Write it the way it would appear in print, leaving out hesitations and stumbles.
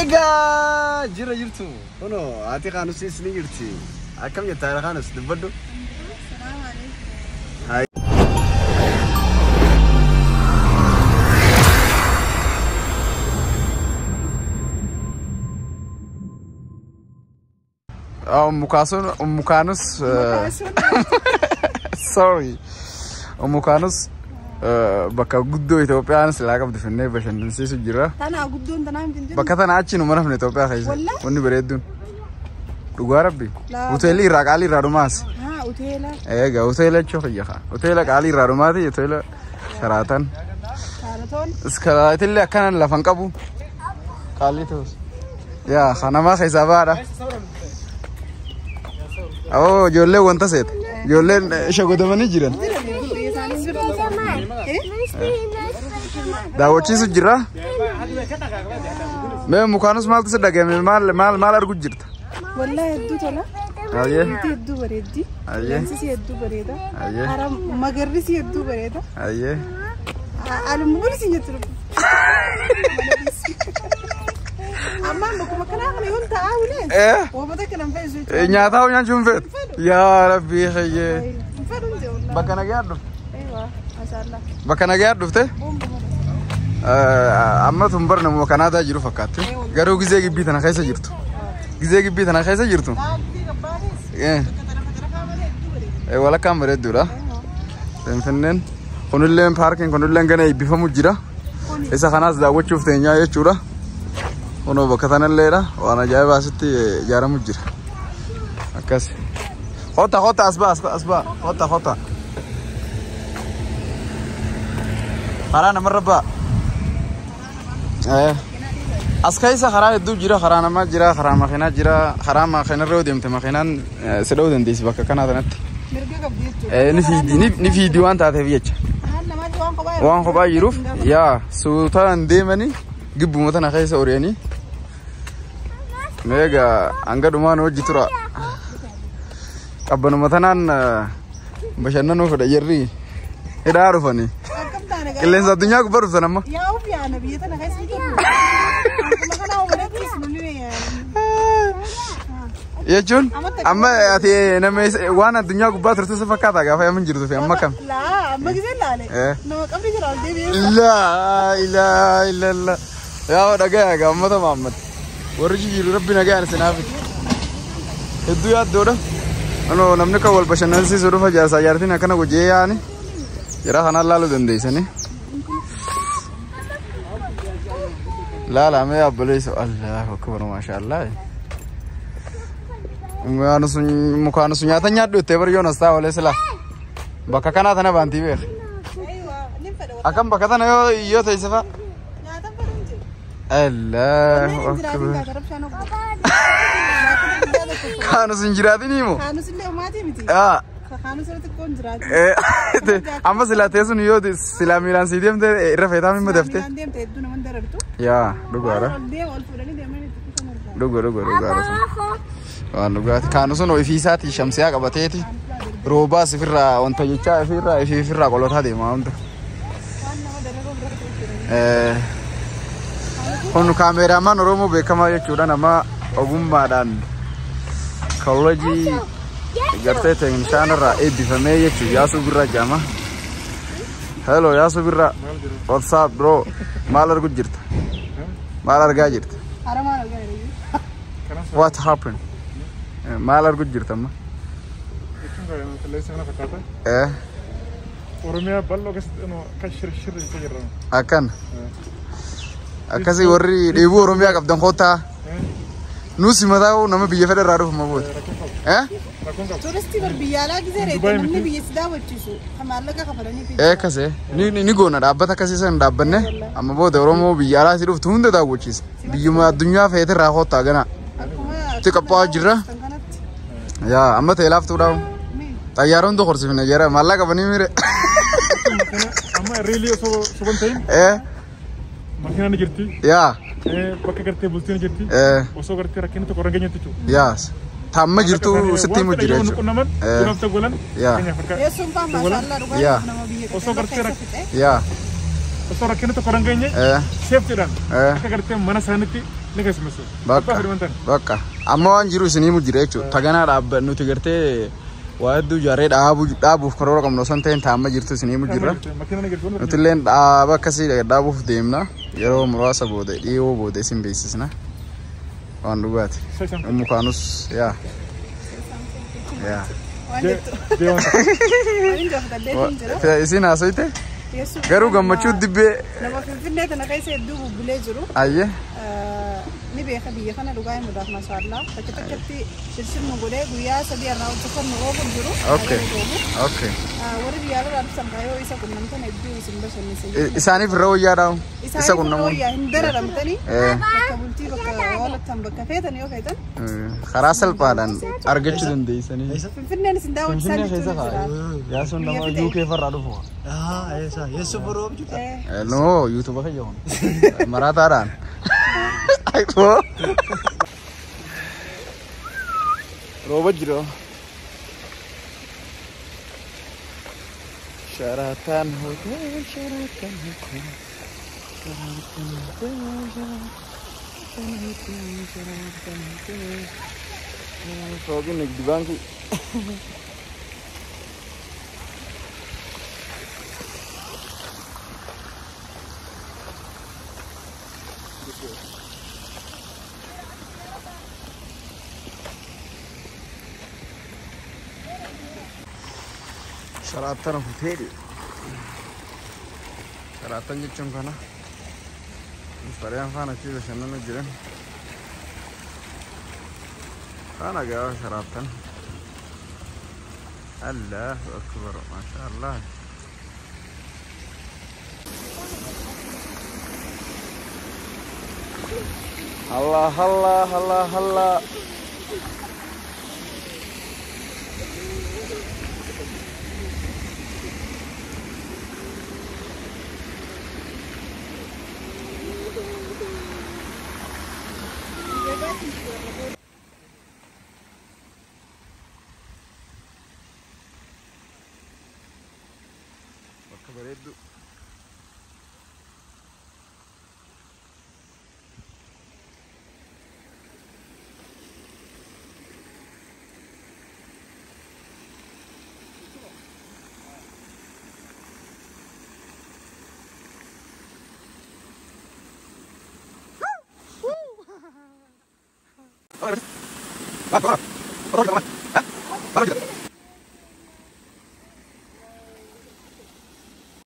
Mega jira jirtu. Ono ati kanus isni jirti. Akam ya tayar kanus dibaddu. Assalamu alaikum. Hai. Mukanus sorry. Mukanus bakka guddoo Itoophiyaan silaa qabdu fennee bashannansiisu jira. Tana guddoon tana miti jiru. Bakka tana achi nu mana fenne Itoophiyaa keessa. Wanni bareedduun. Dhugaa rabbi. Hoteelli irraa qaalii irraa dhumaas. Hoteela. Eega hoteela jechuun fayyaa. Hoteela qaalii irraa dhumaati hoteela Sharaatan. Sharaatan. Iskalaatiillee akkanaan lafan qabu. Qaalii ta'us. Yaa kanamaa keessaa baadha. Oh, ijoollee wanta seeta. Ijoolleen shagodamanii jiran. Daawwachiisu jira. Mee mukaanus maaltu si dhagahame maal arguu jirta? Wallahi hedduu tola. Ayyee. Hedduu bareeddi. Ayyee. Leensi hedduu bareeda. Ayyee. Hara magarrisi hedduu bareeda. Ayyee. Alumulisi jettu. Amma bakuma kana kana yoon taa'uule. Wabata kana mfeesu. Nyaataa nyaachuun feet. Yaa rabbi xayyee. Bakka nagaa dhuf. Aywa, mashallah. Bakka nagaa dhufte? Amma tun barna mu Kanaadaa jiru fakkaatti. Garuu gizee gibbii tana keessa jirtu. Gizee gibbii tana keessa jirtu. Walakkaan bareedduudha. Finfinneen kunilleen paarkiin kunilleen gana eebbifamu jira. Isa kanaas daawwachuuf teenyaa jechuudha. Kuno bakka tanalleedha. Waan ajaa'ibaa asitti ijaaramu jira. Akkas. Hota asbaa. Hota. Karaa namarra ba'a. As keessa karaa hedduu jira. Karaa namaa jira. Karaa makiinaa jira. Karaa makiinarra yoo deemte makiinaan si dha'uu dandeessi bakka kanaa tanatti. Ni fiidii waan taateef jecha. Waan kophaa jiruuf yaa suutaan deemanii gibbuma tana keessa ori'anii. Mega hanga dhumaan hojii tura. Qabbanuma tanaan bashannanuu fedha jarri hidhaa dhufanii. Qilleensa addunyaa gubbaa dhuftan amma. Yaa ofii biyya tana keessa jiru. Jechuun amma ati nama waan addunyaa gubbaa turte si fakkaata gaafa yamin jirtu fi amma kam? Laa amma gisee laale. Nama qabdi jira ol deebi'ee. Ilaa. Yaa dhagaya gaammata Muhammad. Warri jiru rabbi nagaan sinaafiti. Hedduu yaaddoodha. Ano namni kan wal bashannansiisu dhufa jaarsaa jaartiin akkana gojee yaani. Jira kanaan laaluu dandeessanii. Laalamee abboleessu Allahu akbar maashaallah. Mukaan sun nyaata nyaadhu itti bari yoon asxaa olee sila. Bakka kanaa tana baantii beek. Akkam bakka tana yoo teesse fa'a. Allahu akbar. Kaanus hin jiraatinii moo? Kaanus illee maatii miti. Kaanus irratti koon jiraatu. Amma silaa teessun yoo silaa miilaan sii deemte irra feetaa mimma dafte. Miilaan deemte hedduu nama darartu. Yaa dhugaadha. Ol fuudhanii deemanii itti dhugaadha. Waan dhugaati. Kaanusun ofiisaatii shamsiyaa qabateeti. Roobaas ifirraa wanta jechaa ifirraa qolotaa deemaa hunda. Kun kaameramaan Oromoo beekamaa jechuudha nama ogummaadhaan koolleejii gartee teeknishaanirraa eebbifamee jechuudha. Yaasuu Birraa jedhama. Hello Yaasuu Birraa. What's up bro? Maal arguu jirta? Maal argaa jirta? What happened? Maal arguu jirta amma? Oromiyaa bal'oo kan shirshirri isa jirran. Akkana. Akkasii warri dheebuu Oromiyaa qabdan kootaa. Nusi mataa nama biyya fedha irraa dhufu maboota. Turistii biyyaadhaa gisee reetii namni biyya si daawwachiisu maallaqa kafalanii. Akkasii ni goona dhaabbata akkasii san dhaabbanne amma booda Oromoo biyyaadhaa si dhuftu hunda daawwachiisa. Biyyuma addunyaa feete irraa kootaa ganaa. Itti qophaa'aa jirra. Yaa amma ta'e laaftuudhaaf. Xayyaaroon dogorsifne jira maallaqa qabanii mire. Amma reelii osoo soban ta'in. Makiinaan ni jirti. Yaa. Bakka gartee bultiin jirti. Osoo gartee rakkinni tokko ranga jirti jechuudha. Yaas. Tamma jirtu sitti himu jira jechuudha. Yaa. Yaa. Osoo gartee yaa. osoo rakkinni tokko ranga seeftiidhaan akka gartee mana isaaniitti Negas mesu. Bakka. Bakka. Amma waan jiru isinii mujjira jechuudha. Taganaa dhaabba nuti gartee waa hedduu ijaaree dhaabuuf karoora qabnu osoo hin ta'in taa'amma jirtu isinii mujjira. Nuti illee dhaaba akkasii dhaabuuf deemna. Yeroo muraasa booda dhiyoo booda isin beeksisna. Waan dhugaati. Mukaanus yaa. Yaa. Isin haasofte? Garuu gammachuu dibbee. Nama Finfinnee tana keessa hedduu bubbulee jiru. Ayyee. Ni beeka biyya kana dhugaa hin mudaaf maashaallah. Bakka tokkotti sirsimu godhee guyyaa sadii irraa hojjetan nu oofu jiru. Okay. Okay. Warri biyyaa irraa dhufsan kaayoo isa qunnamtan hedduu isin bashannisiin. Isaaniif irra wayyaa dhaa'u. Isa qunnamuun. Wayyaa hin dararamtanii. Bakka bultii bakka waalattan bakka feetan yoo feetan. Karaa salphaadhaan argachuu dandeessanii. Finfinneen isin daawwachisaa jechuun jira. Yaasuun nama UK farraa dhufu. Esa. Yesu boro bjuta. No, YouTube ka yun. Marataran. Ayo. Robot jiro. Syaratan hotel. Sogi nek di bangku. Syaratan hotel. Syaratan jechuun kana. Varian faana achi bashannana jiran. Kana gaa syaratan. Allahu akbar, masyaallah. Allah. Bakka bareeddu. Vamos.